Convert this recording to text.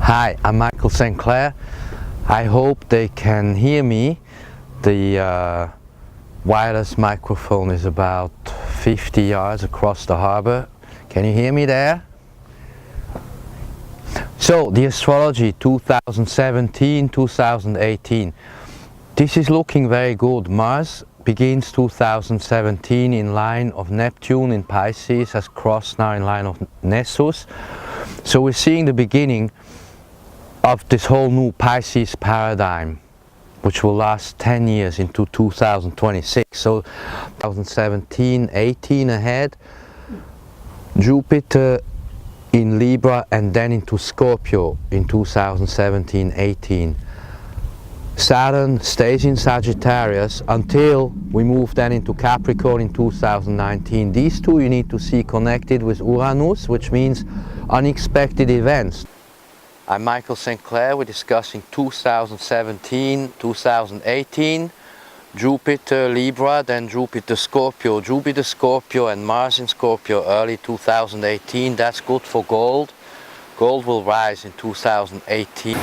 Hi, I'm Michael St.Clair. I hope they can hear me. The wireless microphone is about 50 yards across the harbor. Can you hear me there? So, the astrology 2017-2018. This is looking very good. Mars begins 2017 in line of Neptune in Pisces, has crossed now in line of Nessus. So we're seeing the beginning of this whole new Pisces paradigm, which will last 10 years into 2026. So 2017-18 ahead, Jupiter in Libra and then into Scorpio in 2017-18. Saturn stays in Sagittarius until we move then into Capricorn in 2019. These two you need to see connected with Uranus, which means unexpected events. I'm Michael St.Clair. We're discussing 2017, 2018, Jupiter Libra, then Jupiter Scorpio. Jupiter Scorpio and Mars in Scorpio early 2018. That's good for gold. Gold will rise in 2018.